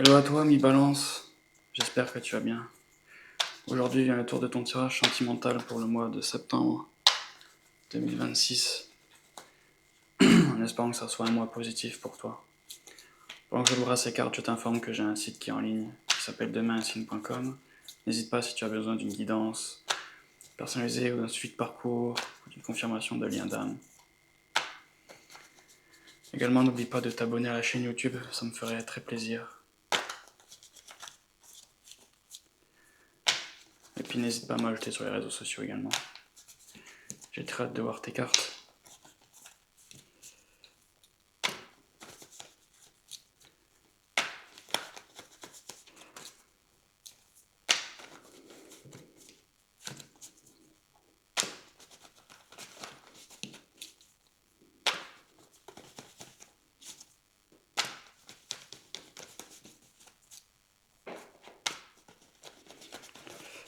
Hello à toi, mi-balance. J'espère que tu vas bien. Aujourd'hui vient le tour de ton tirage sentimental pour le mois de septembre 2026. En espérant que ça soit un mois positif pour toi. Pendant que je l'ouvre ces cartes, je t'informe que j'ai un site qui est en ligne qui s'appelle demainsigne.com. N'hésite pas si tu as besoin d'une guidance personnalisée ou d'un suivi de parcours ou d'une confirmation de lien d'âme. Également, n'oublie pas de t'abonner à la chaîne YouTube, ça me ferait très plaisir. Et puis n'hésite pas à m'ajouter sur les réseaux sociaux également. J'ai très hâte de voir tes cartes.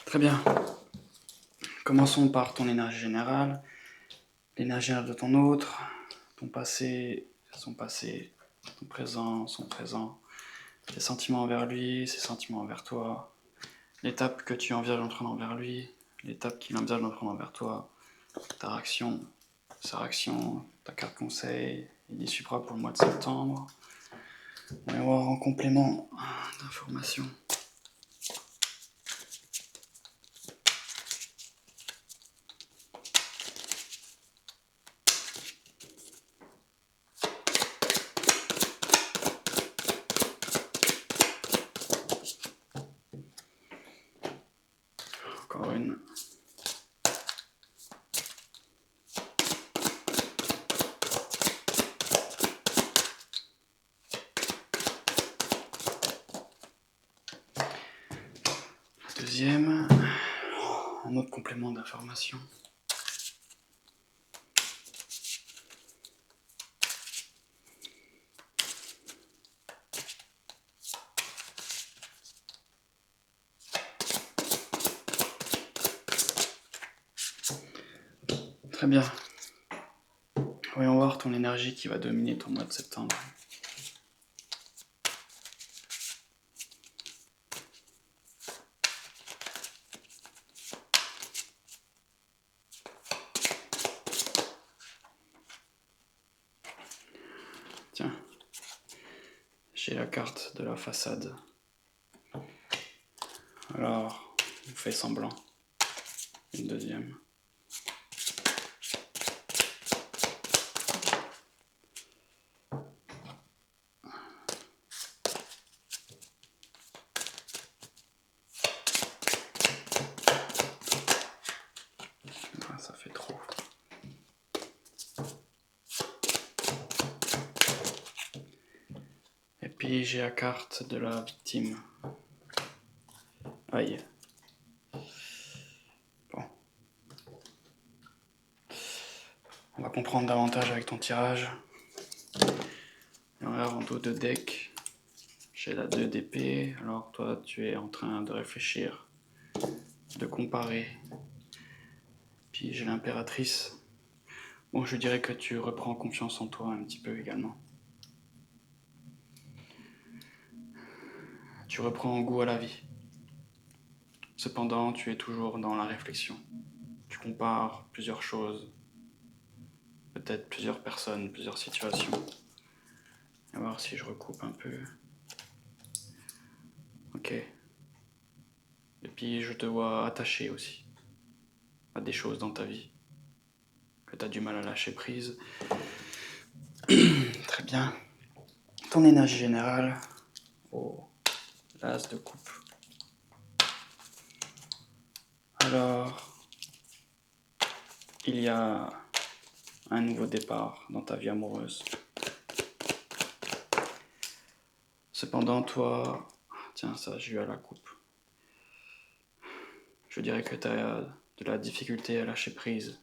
Très bien. Commençons par ton énergie générale, l'énergie de ton autre, ton passé, son passé, ton présent, son présent, tes sentiments envers lui, ses sentiments envers toi, l'étape que tu envisages d'entrer envers lui, l'étape qu'il envisage d'entrer envers toi, ta réaction, sa réaction, ta carte conseil, l'issue pour le mois de septembre. On va voir en complément d'informations. Encore une. Deuxième, un autre complément d'information. Très bien. Voyons voir ton énergie qui va dominer ton mois de septembre. Tiens, j'ai la carte de la façade. Alors, on fait semblant. Une deuxième. Ah, ça fait trop. Et puis j'ai la carte de la victime. Aïe. Bon. On va comprendre davantage avec ton tirage. Et on regarde en dos de deck. J'ai la 2 d'épée. Alors toi, tu es en train de réfléchir, de comparer. Puis j'ai l'impératrice. Bon, je dirais que tu reprends confiance en toi un petit peu également. Tu reprends goût à la vie. Cependant, tu es toujours dans la réflexion. Tu compares plusieurs choses, peut-être plusieurs personnes, plusieurs situations. On va voir si je recoupe un peu. Ok. Et puis je te vois attaché aussi à des choses dans ta vie que tu as du mal à lâcher prise. Très bien. Ton énergie générale. Oh, l'as de coupe. Alors, il y a un nouveau départ dans ta vie amoureuse. Cependant, toi... Tiens, ça, j'ai eu à la coupe. Je dirais que tu as de la difficulté à lâcher prise.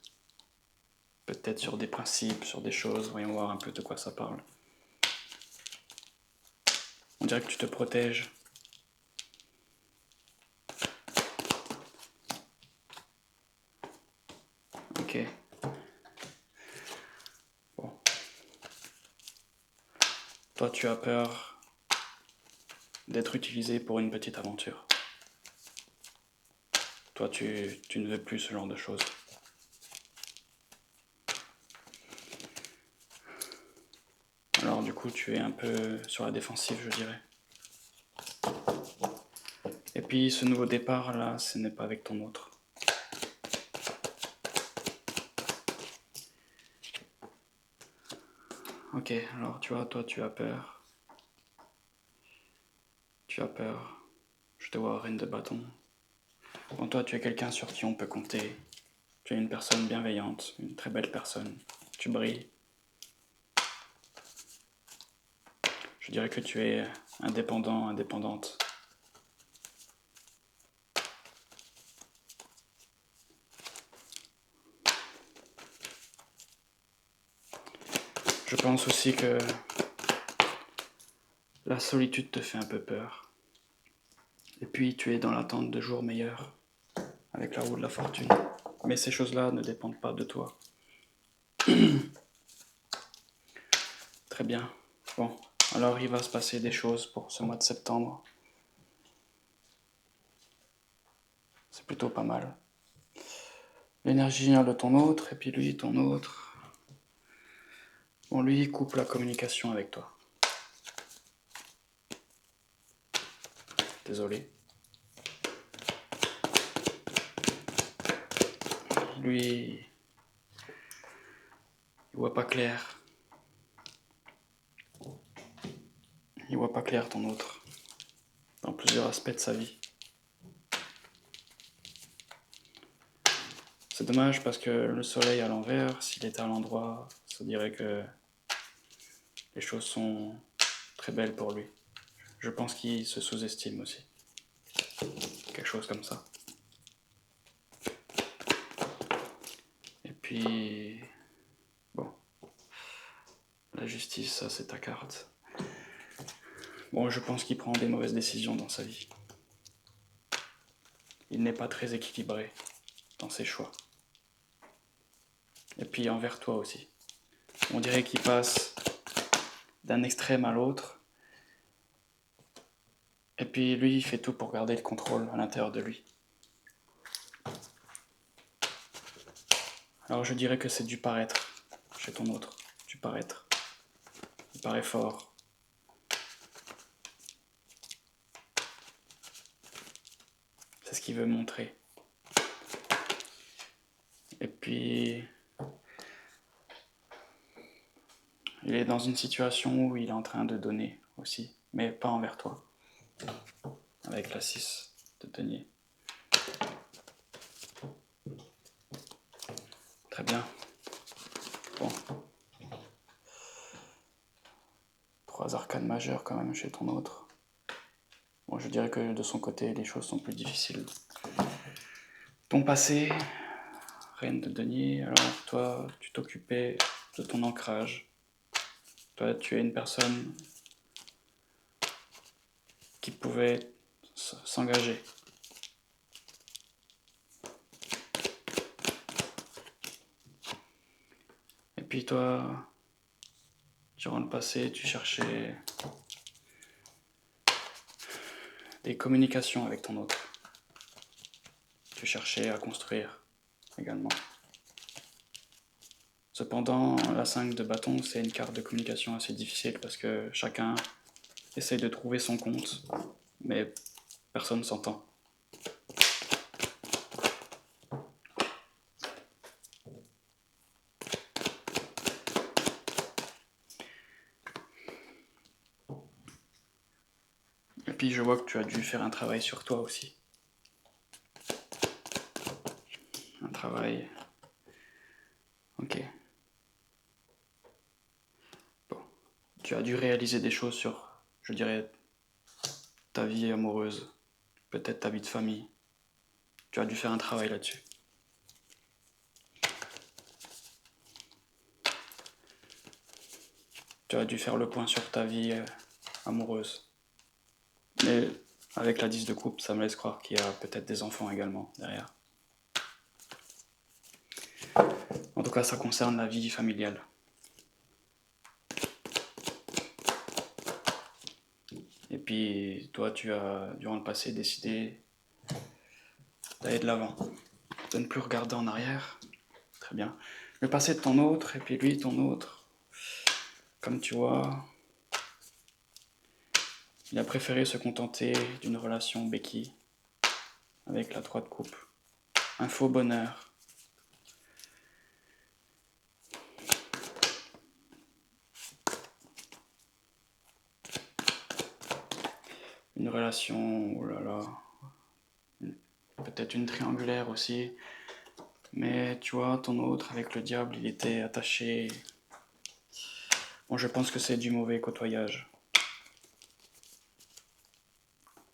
Peut-être sur des principes, sur des choses. Voyons voir un peu de quoi ça parle. On dirait que tu te protèges. Ok. Bon. Toi, tu as peur d'être utilisé pour une petite aventure. Toi, tu ne veux plus ce genre de choses. Alors du coup, tu es un peu sur la défensive, je dirais. Et puis ce nouveau départ là, ce n'est pas avec ton autre. Ok, alors tu vois, toi tu as peur. Tu as peur. Je te vois reine de bâton. Bon, toi tu es quelqu'un sur qui on peut compter. Tu es une personne bienveillante, une très belle personne. Tu brilles. Je dirais que tu es indépendant, indépendante. Je pense aussi que la solitude te fait un peu peur. Et puis tu es dans l'attente de jours meilleurs, avec la roue de la fortune. Mais ces choses-là ne dépendent pas de toi. Très bien. Bon, alors il va se passer des choses pour ce mois de septembre. C'est plutôt pas mal. L'énergie vient de ton autre, et puis lui, ton autre. Bon, lui, il coupe la communication avec toi. Désolé. Lui, il voit pas clair. Il voit pas clair, ton autre, dans plusieurs aspects de sa vie. C'est dommage parce que le soleil à l'envers, s'il était à l'endroit, ça dirait que les choses sont très belles pour lui. Je pense qu'il se sous-estime aussi. Quelque chose comme ça. Et puis, bon, la justice, ça c'est ta carte. Bon, je pense qu'il prend des mauvaises décisions dans sa vie. Il n'est pas très équilibré dans ses choix. Et puis envers toi aussi. On dirait qu'il passe d'un extrême à l'autre. Et puis lui, il fait tout pour garder le contrôle à l'intérieur de lui. Alors je dirais que c'est du paraître chez ton autre. Du paraître. Il paraît fort. C'est ce qu'il veut montrer. Et puis, il est dans une situation où il est en train de donner aussi, mais pas envers toi. Avec la 6 de denier. Très bien. Bon. 3 arcanes majeures quand même chez ton autre. Bon, je dirais que de son côté, les choses sont plus difficiles. Ton passé, reine de denier, alors toi, tu t'occupais de ton ancrage. Toi, tu es une personne qui pouvait s'engager. Et puis toi, durant le passé, tu cherchais des communications avec ton autre. Tu cherchais à construire également. Cependant, la 5 de bâton, c'est une carte de communication assez difficile parce que chacun essaye de trouver son compte, mais personne ne s'entend. Et puis je vois que tu as dû faire un travail sur toi aussi. Un travail... Ok. Bon. Tu as dû réaliser des choses sur, je dirais, ta vie amoureuse, peut-être ta vie de famille. Tu as dû faire un travail là-dessus. Tu as dû faire le point sur ta vie amoureuse. Mais avec la 10 de coupe, ça me laisse croire qu'il y a peut-être des enfants également derrière. En tout cas, ça concerne la vie familiale. Et puis toi, tu as, durant le passé, décidé d'aller de l'avant, de ne plus regarder en arrière. Très bien. Le passé de ton autre, et puis lui, ton autre. Comme tu vois, il a préféré se contenter d'une relation béquille avec la 3 de coupe. Un faux bonheur. Une relation, oh là là, peut-être une triangulaire aussi. Mais tu vois, ton autre, avec le diable, il était attaché. Bon, je pense que c'est du mauvais côtoyage.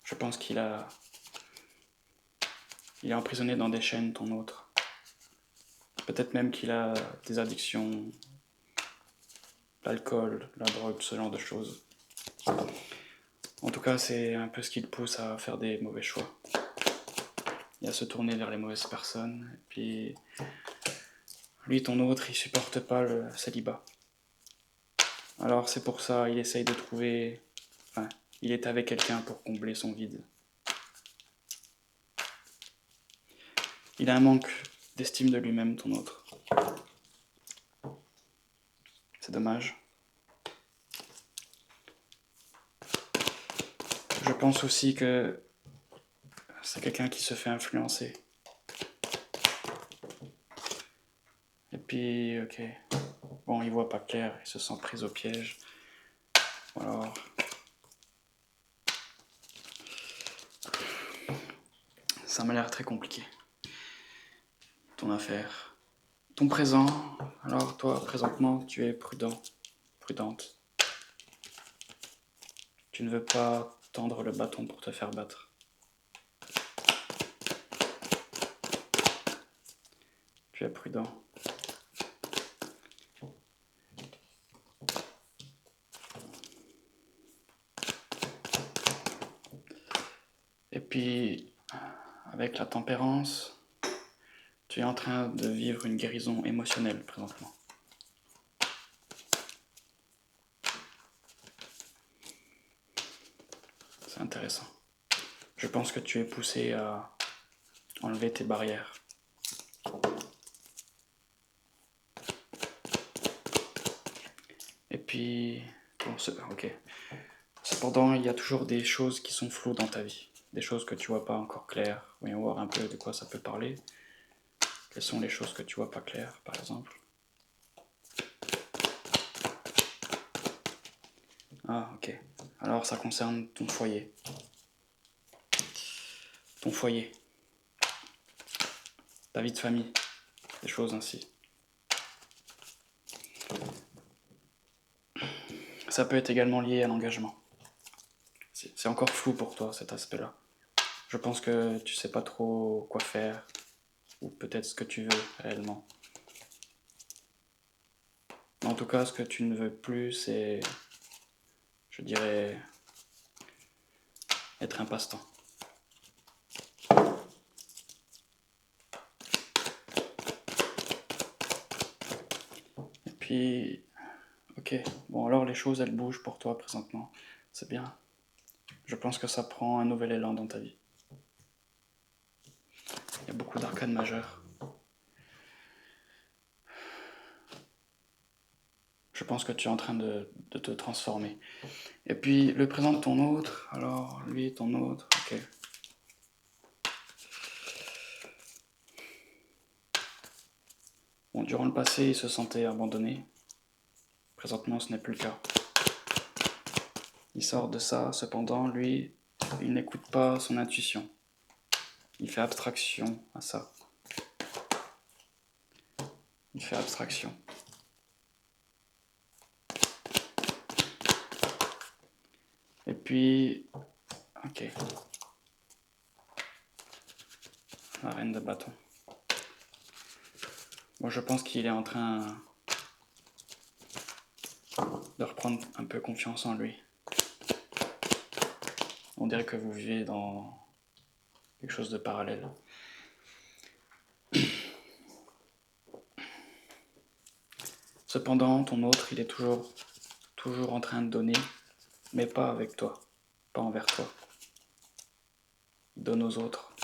Je pense il est emprisonné dans des chaînes, ton autre. Peut-être même qu'il a des addictions, l'alcool, la drogue, ce genre de choses. En tout cas, c'est un peu ce qui le pousse à faire des mauvais choix. Et à se tourner vers les mauvaises personnes. Et puis, lui, ton autre, il supporte pas le célibat. Alors c'est pour ça, il essaye de trouver... Enfin, il est avec quelqu'un pour combler son vide. Il a un manque d'estime de lui-même, ton autre. C'est dommage. Je pense aussi que c'est quelqu'un qui se fait influencer. Et puis, ok. Bon, il voit pas clair, il se sent pris au piège. Alors... Ça m'a l'air très compliqué. Ton affaire. Ton présent. Alors toi, présentement, tu es prudent. Prudente. Tu ne veux pas tendre le bâton pour te faire battre. Tu es prudent. Et puis, avec la tempérance, tu es en train de vivre une guérison émotionnelle présentement. C'est intéressant. Je pense que tu es poussé à enlever tes barrières. Et puis, bon, ok. Cependant, il y a toujours des choses qui sont floues dans ta vie. Des choses que tu vois pas encore claires. Voyons voir un peu de quoi ça peut parler. Quelles sont les choses que tu vois pas claires, par exemple? Ah, ok. Alors, ça concerne ton foyer. Ton foyer. Ta vie de famille. Des choses ainsi. Ça peut être également lié à l'engagement. C'est encore flou pour toi, cet aspect-là. Je pense que tu sais pas trop quoi faire, ou peut-être ce que tu veux réellement. En tout cas, ce que tu ne veux plus, c'est, je dirais, être un passe-temps. Et puis, ok, bon alors les choses, elles bougent pour toi présentement. C'est bien. Je pense que ça prend un nouvel élan dans ta vie. Il y a beaucoup d'arcades majeures. Je pense que tu es en train de te transformer. Et puis, le présent de ton autre, alors lui, ton autre, ok. Bon, durant le passé, il se sentait abandonné. Présentement, ce n'est plus le cas. Il sort de ça, cependant, lui, il n'écoute pas son intuition. Il fait abstraction à ça. Il fait abstraction. Et puis, ok. La reine de bâton. Moi, je pense qu'il est en train de reprendre un peu confiance en lui. On dirait que vous vivez dans quelque chose de parallèle. Cependant, ton autre, il est toujours en train de donner, mais pas avec toi. pas envers toi. Il donne aux autres.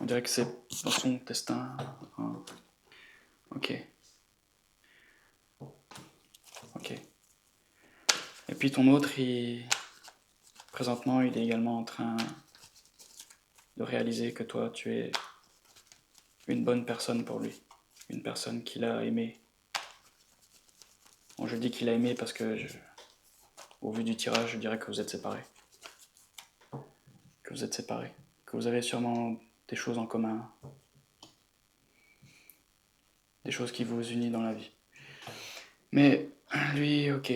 On dirait que c'est dans son destin. Hein. Ok. Ok. Et puis ton autre, présentement, il est également en train de réaliser que toi, tu es une bonne personne pour lui. Une personne qu'il a aimée. Bon, je dis qu'il a aimé parce que, au vu du tirage, je dirais que vous êtes séparés. Que vous êtes séparés. Que vous avez sûrement des choses en commun. Des choses qui vous unissent dans la vie. Mais lui, ok.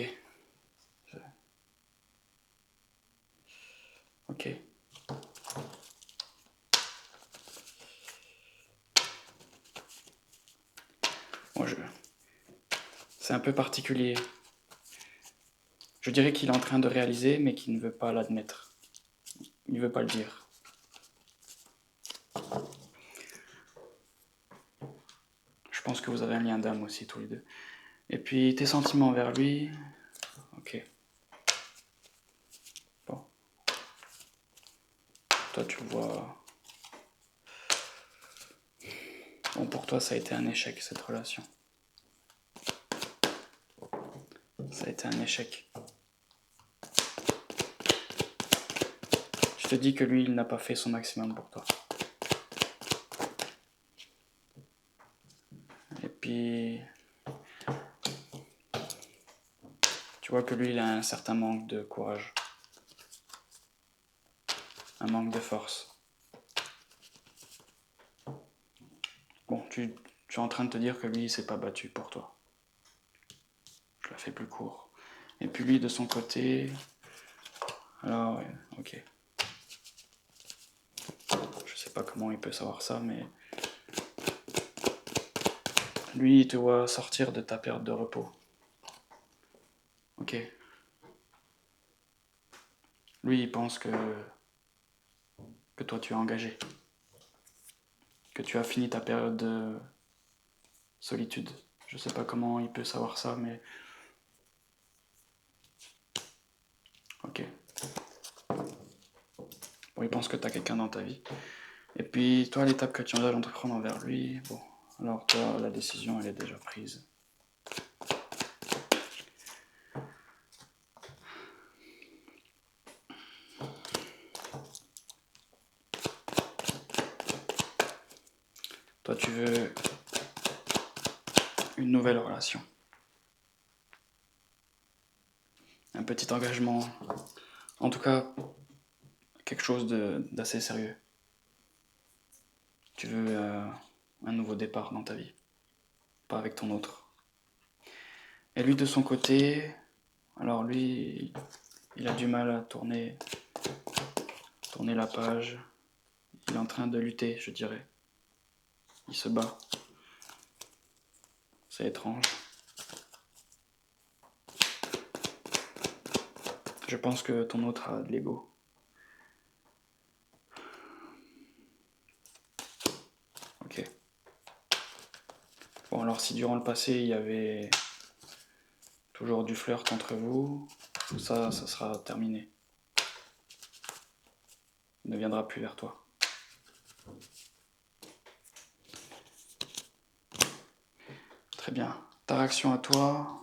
Ok. Bon, c'est un peu particulier. Je dirais qu'il est en train de réaliser, mais qu'il ne veut pas l'admettre. Il ne veut pas le dire. Je pense que vous avez un lien d'âme aussi, tous les deux. Et puis, tes sentiments envers lui... Ok. Bon. Toi, tu le vois... Bon, pour toi, ça a été un échec, cette relation. Ça a été un échec. Je te dis que lui, il n'a pas fait son maximum pour toi. Et puis... Tu vois que lui, il a un certain manque de courage. Un manque de force. Bon, tu es en train de te dire que lui, il s'est pas battu pour toi. Je la fais plus court. Et puis lui, de son côté... Alors, ouais, ok. Je sais pas comment il peut savoir ça, mais... Lui, il te voit sortir de ta période de repos. Ok. Lui, il pense que toi, tu es engagé. Que tu as fini ta période de solitude. Je sais pas comment il peut savoir ça, mais... Ok. Bon, il pense que tu as quelqu'un dans ta vie. Et puis, toi, l'étape que tu dois entreprendre envers lui, bon... Alors, toi, la décision, elle est déjà prise. Toi, tu veux une nouvelle relation. Un petit engagement. En tout cas, quelque chose d'assez sérieux. Tu veux un nouveau départ dans ta vie. Pas avec ton autre. Et lui, de son côté, alors lui, il a du mal à tourner la page. Il est en train de lutter, je dirais. Il se bat. C'est étrange. Je pense que ton autre a de l'ego. Ok. Bon, alors si durant le passé, il y avait toujours du flirt entre vous, ça sera terminé. Il ne viendra plus vers toi. Très bien. Ta réaction à toi...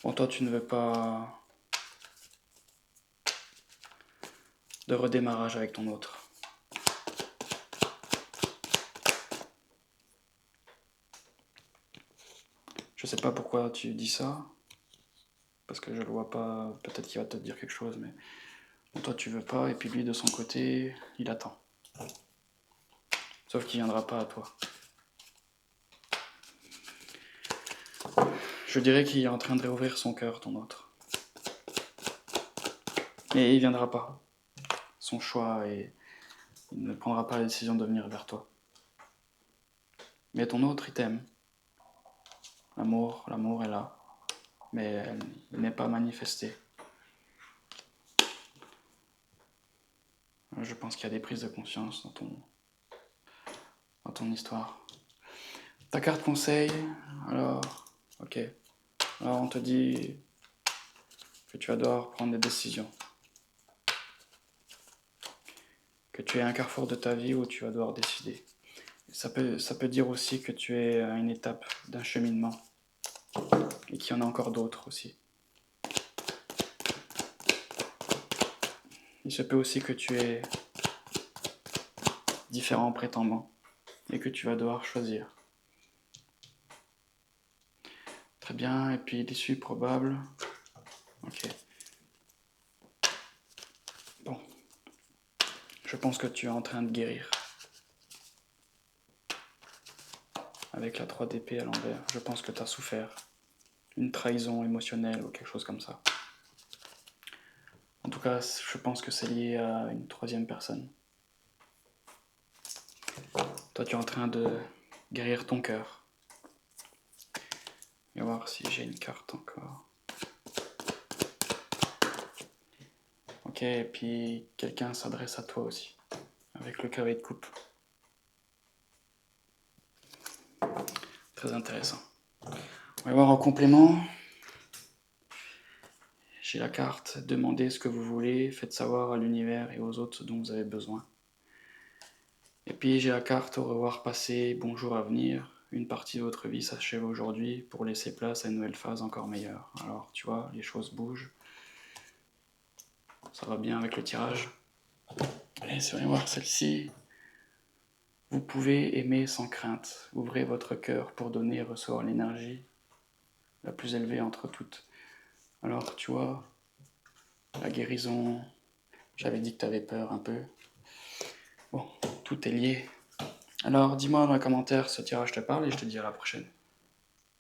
Bon, toi, tu ne veux pas de redémarrage avec ton autre. Je sais pas pourquoi tu dis ça, parce que je le vois pas, peut-être qu'il va te dire quelque chose, mais bon, toi tu veux pas, et puis lui de son côté, il attend. Sauf qu'il viendra pas à toi. Je dirais qu'il est en train de réouvrir son cœur, ton autre. Mais il viendra pas. Son choix, et il ne prendra pas la décision de venir vers toi. Mais ton autre, il t'aime. L'amour est là. Mais il n'est pas manifesté. Je pense qu'il y a des prises de conscience dans ton histoire. Ta carte conseil, Alors, ok. Alors on te dit que tu vas devoir prendre des décisions. Que tu es à un carrefour de ta vie où tu vas devoir décider. Ça peut dire aussi que tu es à une étape d'un cheminement. Et qu'il y en a encore d'autres aussi. Il se peut aussi que tu aies différents prétendants et que tu vas devoir choisir. Très bien, et puis l'issue probable. Ok. Bon. Je pense que tu es en train de guérir. Avec la 3 d'épée à l'envers, je pense que tu as souffert. Une trahison émotionnelle ou quelque chose comme ça. En tout cas, je pense que c'est lié à une troisième personne. Toi, tu es en train de guérir ton cœur. Et voir si j'ai une carte encore. Ok, et puis quelqu'un s'adresse à toi aussi. Avec le cœur de coupe. Très intéressant. On va voir en complément. J'ai la carte, demandez ce que vous voulez, faites savoir à l'univers et aux autres ce dont vous avez besoin. Et puis j'ai la carte, au revoir passé, bonjour à venir. Une partie de votre vie s'achève aujourd'hui pour laisser place à une nouvelle phase encore meilleure. Alors tu vois, les choses bougent. Ça va bien avec le tirage. Allez, voyons voir celle-ci. Vous pouvez aimer sans crainte. Ouvrez votre cœur pour donner et recevoir l'énergie la plus élevée entre toutes. Alors tu vois, la guérison, j'avais dit que tu avais peur un peu. Bon, tout est lié. Alors dis-moi dans les commentaires ce tirage te parle et je te dis à la prochaine.